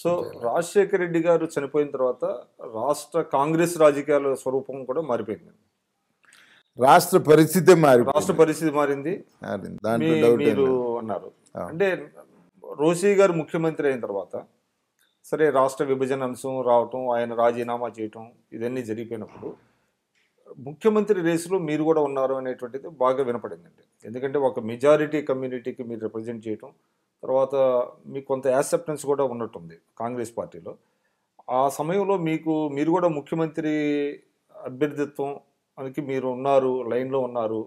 So Rajasekhara Reddy గారు చనిపోయిన తర్వాత రాష్ట్ర కాంగ్రెస్ రాజకీయాల స్వరూపం కూడా మారిపోయింది. రాష్ట్ర పరిస్థితే రాష్ట్ర పరిస్థితి మారింది. దాంట్లో డౌట్ మీరు అన్నారు అంటే రోషి గారు ముఖ్యమంత్రి అయిన తర్వాత సరే రాష్ట్ర విభజన అంశం రావటం, ఆయన రాజీనామా చేయటం, ఇవన్నీ జరిగిపోయినప్పుడు ముఖ్యమంత్రి రేసులో మీరు కూడా ఉన్నారు అనేటువంటిది బాగా వినపడిందండి. ఎందుకంటే ఒక మెజారిటీ కమ్యూనిటీకి మీరు రిప్రజెంట్ చేయటం, తర్వాత మీకు కొంత యాక్సెప్టెన్స్ కూడా ఉన్నట్టుంది కాంగ్రెస్ పార్టీలో. ఆ సమయంలో మీరు కూడా ముఖ్యమంత్రి అభ్యర్థిత్వం అని మీరు ఉన్నారు, లైన్లో ఉన్నారు,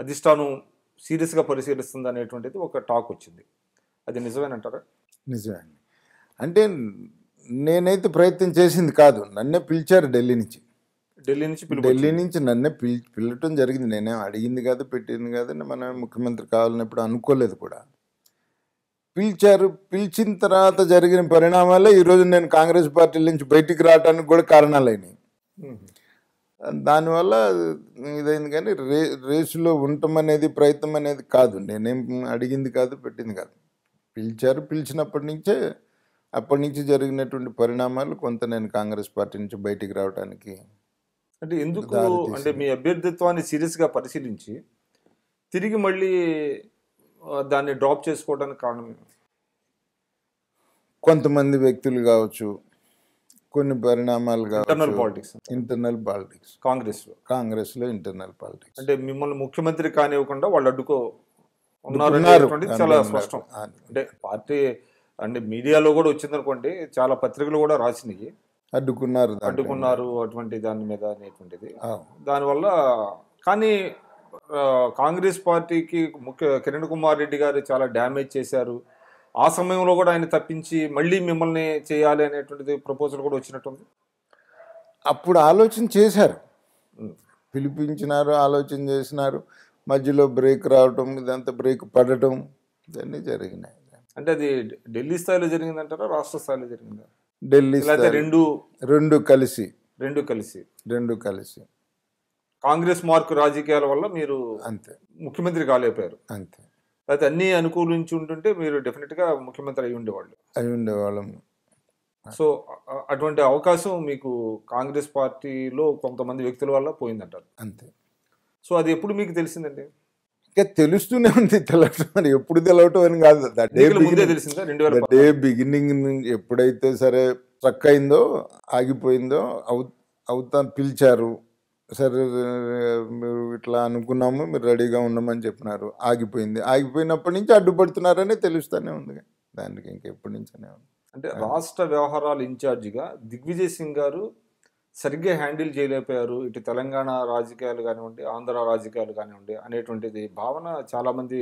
అధిష్టానం సీరియస్గా పరిశీలిస్తుంది అనేటువంటిది ఒక టాక్ వచ్చింది. అది నిజమేనంటారా? నిజమే. అంటే నేనైతే ప్రయత్నం చేసింది కాదు, నన్నే పిలిచారు ఢిల్లీ నుంచి నన్నే పిలవటం జరిగింది. నేనేం అడిగింది కాదు, పెట్టింది కాదు, మన ముఖ్యమంత్రి కావాలన్నప్పుడు అనుకోలేదు కూడా. పిలిచారు. పిలిచిన తర్వాత జరిగిన పరిణామాలే ఈరోజు నేను కాంగ్రెస్ పార్టీ నుంచి బయటికి రావడానికి కూడా కారణాలైనాయి. దానివల్ల ఇదైంది. కానీ రేసులో ఉండటం అనేది ప్రయత్నం అనేది కాదు, నేనేం అడిగింది కాదు, పెట్టింది కాదు. పిలిచారు. పిలిచినప్పటి నుంచే అప్పటి నుంచి జరిగినటువంటి పరిణామాలు కొంత నేను కాంగ్రెస్ పార్టీ నుంచి బయటికి రావడానికి. అంటే ఎందుకు అంటే మీ అభ్యర్థిత్వాన్ని సీరియస్గా పరిశీలించి తిరిగి మళ్ళీ దాన్ని డ్రాప్ చేసుకోవడానికి కారణం? కొంతమంది వ్యక్తులు కావచ్చు, కొన్ని పరిణామాలు కావచ్చు, ఇంటర్నల్ పాలిటిక్స్ కాంగ్రెస్లో ఇంటర్నల్ పాలిటిక్స్. అంటే మిమ్మల్ని ముఖ్యమంత్రి కానివ్వకుండా వాళ్ళు అడ్డుకో ఉన్నారు, చాలా స్పష్టం. అంటే పార్టీ అంటే మీడియాలో కూడా వచ్చిందనుకోండి, చాలా పత్రికలు కూడా రాసినాయి, అడ్డుకున్నారు అటువంటి దాని మీద అనేటువంటిది. దానివల్ల కానీ కాంగ్రెస్ పార్టీకి కిరణ్ కుమార్ రెడ్డి గారు చాలా డ్యామేజ్ చేశారు. ఆ సమయంలో కూడా ఆయన తప్పించి మళ్ళీ మిమ్మల్ని చేయాలి అనేటువంటిది ప్రపోజల్ కూడా వచ్చినట్టుంది. అప్పుడు ఆలోచన చేశారు, పిలిపించినారు, ఆలోచన చేసినారు, మధ్యలో బ్రేక్ రావటం, ఇదంతా బ్రేక్ పడటం, ఇవన్నీ జరిగినాయి. అంటే అది ఢిల్లీ స్థాయిలో జరిగిందంటారా, రాష్ట్ర స్థాయిలో జరిగిందా? ఢిల్లీ రెండు కలిసి కాంగ్రెస్ మార్కు రాజకీయాల వల్ల మీరు అంతే ముఖ్యమంత్రి కాలేకపోయారు. అంతే. అయితే అన్ని అనుకూలించి ఉంటుంటే మీరు డెఫినెట్గా ముఖ్యమంత్రి అయి ఉండేవాళ్ళం. సో అటువంటి అవకాశం మీకు కాంగ్రెస్ పార్టీలో కొంతమంది వ్యక్తుల వల్ల పోయిందంటారు. అంతే. సో అది ఎప్పుడు మీకు తెలిసిందండి? ఇంకా తెలుస్తూనే ఉంది, తెలవటం అని ఎప్పుడు తెలవటం అని కాదు. డే బిగినింగ్ నుంచి ఎప్పుడైతే సరే స్ట్రక్ అయిందో, ఆగిపోయిందో, పిలిచారు, సరే మీరు ఇట్లా అనుకున్నాము, మీరు రెడీగా ఉండమని చెప్పినారు, ఆగిపోయినప్పటి నుంచి అడ్డుపడుతున్నారనే తెలుస్తూనే ఉంది. దానికి ఇంకెప్పటి నుంచనే ఉంది. అంటే రాష్ట్ర వ్యవహారాల ఇన్ఛార్జిగా దిగ్విజయ్ సింగ్ గారు సరిగ్గా హ్యాండిల్ చేయలేకపోయారు, ఇటు తెలంగాణ రాజకీయాలు కానివ్వండి, ఆంధ్ర రాజకీయాలు కానివ్వండి అనేటువంటిది భావన చాలా మంది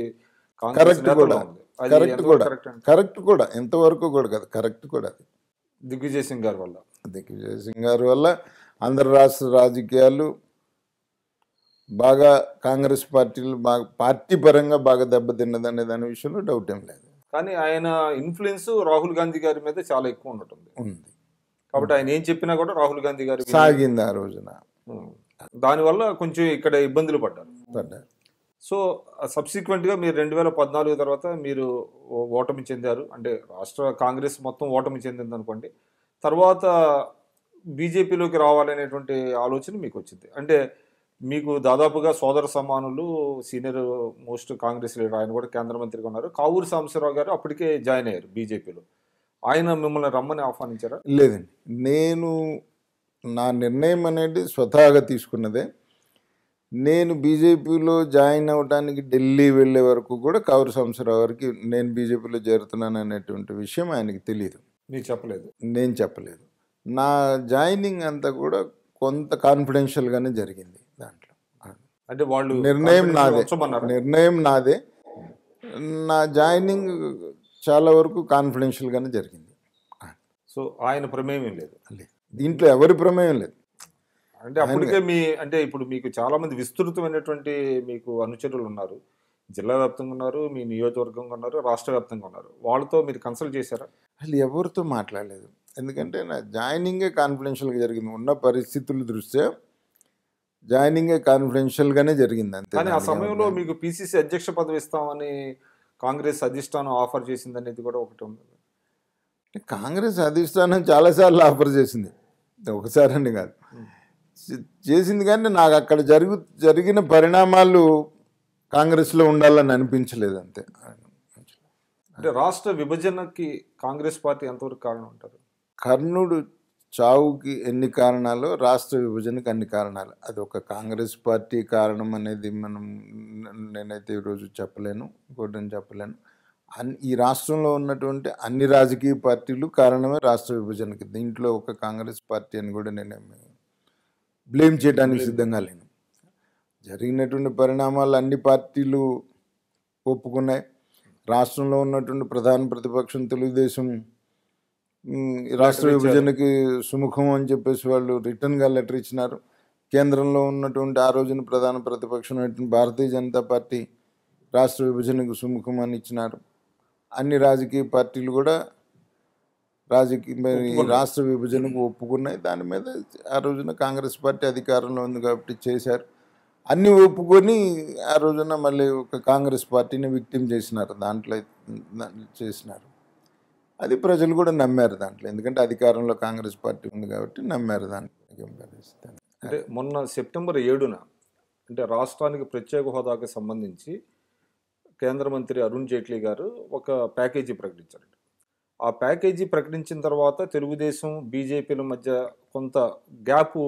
కరెక్ట్ కూడా ఎంతవరకు కూడా కదా, కరెక్ట్ కూడా. అది దిగ్విజయ్ సింగ్ గారి వల్ల ఆంధ్ర రాష్ట్ర రాజకీయాలు బాగా కాంగ్రెస్ పార్టీలు బాగా పార్టీ పరంగా బాగా దెబ్బతిన్నదనే దాని విషయంలో డౌట్ ఏం లేదు. కానీ ఆయన ఇన్ఫ్లుయెన్స్ రాహుల్ గాంధీ గారి మీద చాలా ఎక్కువ ఉంది కాబట్టి ఆయన ఏం చెప్పినా కూడా రాహుల్ గాంధీ గారు సాగింది ఆ రోజున. దానివల్ల కొంచెం ఇక్కడ ఇబ్బందులు పడ్డారు. సో సబ్సిక్వెంట్గా మీరు 2014 తర్వాత మీరు ఓటమి చెందారు. అంటే రాష్ట్ర కాంగ్రెస్ మొత్తం ఓటమి చెందింది అనుకోండి. తర్వాత బీజేపీలోకి రావాలనేటువంటి ఆలోచన మీకు వచ్చింది. అంటే మీకు దాదాపుగా సోదర సమానులు, సీనియర్ మోస్ట్ కాంగ్రెస్ లీడర్, ఆయన కూడా కేంద్ర మంత్రిగా ఉన్నారు, కావూరి సాంబశివరావు గారు అప్పటికే జాయిన్ అయ్యారు బీజేపీలో. ఆయన మిమ్మల్ని రమ్మని ఆహ్వానించారా? లేదండి, నేను నా నిర్ణయం అనేది స్వతహాగా తీసుకున్నదే. నేను బీజేపీలో జాయిన్ అవ్వడానికి ఢిల్లీ వెళ్ళే వరకు కూడా కావూరి సాంబశివరావు గారికి నేను బీజేపీలో చేరుతున్నాను అనేటువంటి విషయం ఆయనకి తెలియదు. మీరు చెప్పలేదు? నేను చెప్పలేదు. నా జాయినింగ్ అంతా కూడా కొంత కాన్ఫిడెన్షియల్గానే జరిగింది. దాంట్లో అంటే వాళ్ళు నిర్ణయం నాదే. నా జాయినింగ్ చాలా వరకు కాన్ఫిడెన్షియల్గానే జరిగింది. సో ఆయన ప్రమేయం లేదు దీంట్లో, ఎవరి ప్రమేయం లేదు. అంటే అప్పటికే అంటే ఇప్పుడు మీకు చాలామంది విస్తృతమైనటువంటి మీకు అనుచరులు ఉన్నారు, జిల్లా వ్యాప్తంగా ఉన్నారు, మీ నియోజకవర్గంగా ఉన్నారు, రాష్ట్ర వ్యాప్తంగా ఉన్నారు. వాళ్ళతో మీరు కన్సల్ట్ చేశారా? అసలు ఎవరితో మాట్లాడలేదు. ఎందుకంటే నా జాయినింగే కాన్ఫిడెన్షియల్గా జరిగింది. ఉన్న పరిస్థితుల దృష్ట్యా జాయినింగే కాన్ఫిడెన్షియల్గానే జరిగింది అంతే. కానీ ఆ సమయంలో మీకు పిసిసి అధ్యక్ష పదవి ఇస్తామని కాంగ్రెస్ అధిష్టానం ఆఫర్ చేసింది అనేది కూడా ఒకటి ఉంది. కాంగ్రెస్ అధిష్టానం చాలాసార్లు ఆఫర్ చేసింది, ఒకసారని కాదు, చేసింది. కానీ నాకు అక్కడ జరిగిన పరిణామాలు కాంగ్రెస్లో ఉండాలని అనిపించలేదు అంతే. అంటే రాష్ట్ర విభజనకి కాంగ్రెస్ పార్టీ ఎంతవరకు కారణం అంటారు? కర్ణుడు చావుకి ఎన్ని కారణాలు, రాష్ట్ర విభజనకి అన్ని కారణాలు. అది ఒక కాంగ్రెస్ పార్టీ కారణం అనేది నేనైతే ఈరోజు చెప్పలేను, ఇంకోటి చెప్పలేను. ఈ రాష్ట్రంలో ఉన్నటువంటి అన్ని రాజకీయ పార్టీలు కారణమే రాష్ట్ర విభజనకి. దీంట్లో ఒక కాంగ్రెస్ పార్టీ అని కూడా నేనేమి బ్లేమ్ చేయడానికి సిద్ధంగా లేను. జరిగినటువంటి పరిణామాలు అన్ని పార్టీలు ఒప్పుకున్నాయి. రాష్ట్రంలో ఉన్నటువంటి ప్రధాన ప్రతిపక్షం తెలుగుదేశం రాష్ట్ర విభజనకి సుముఖం అని చెప్పేసి వాళ్ళు రిటర్న్గా లెటర్ ఇచ్చినారు. కేంద్రంలో ఉన్నటువంటి ఆ రోజున ప్రధాన ప్రతిపక్షం భారతీయ జనతా పార్టీ రాష్ట్ర విభజనకు సుముఖం అని ఇచ్చినారు. అన్ని రాజకీయ పార్టీలు కూడా రాష్ట్ర విభజనకు ఒప్పుకున్నాయి. దాని మీద ఆ రోజున కాంగ్రెస్ పార్టీ అధికారంలో ఉంది కాబట్టి చేశారు. అన్నీ ఒప్పుకొని ఆ రోజున మళ్ళీ ఒక కాంగ్రెస్ పార్టీని విక్టిమ్ చేసినారు, దాంట్లో చేసినారు. అది ప్రజలు కూడా నమ్మారు దాంట్లో, ఎందుకంటే అధికారంలో కాంగ్రెస్ పార్టీ ఉంది కాబట్టి నమ్మారు దాంట్లో. అంటే మొన్న సెప్టెంబర్ 7న అంటే రాష్ట్రానికి ప్రత్యేక హోదాకి సంబంధించి కేంద్ర మంత్రి అరుణ్ జైట్లీ గారు ఒక ప్యాకేజీ ప్రకటించారు. ఆ ప్యాకేజీ ప్రకటించిన తర్వాత తెలుగుదేశం బీజేపీల మధ్య కొంత గ్యాప్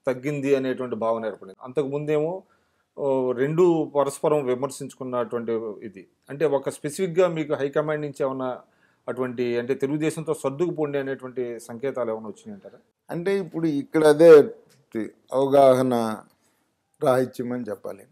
తగ్గింది అనేటువంటి భావన ఏర్పడింది. అంతకు ముందేమో రెండు పరస్పరం విమర్శించుకున్నటువంటి ఇది. అంటే ఒక స్పెసిఫిక్గా మీకు హైకమాండ్ నుంచి ఏమన్నా అటువంటి అంటే తెలుగుదేశంతో సర్దుకుపోండి అనేటువంటి సంకేతాలు ఏమైనా వచ్చినాయి అంటారా? అంటే ఇప్పుడు ఇక్కడ అదే అవగాహన రాహిత్యం అని చెప్పాలి.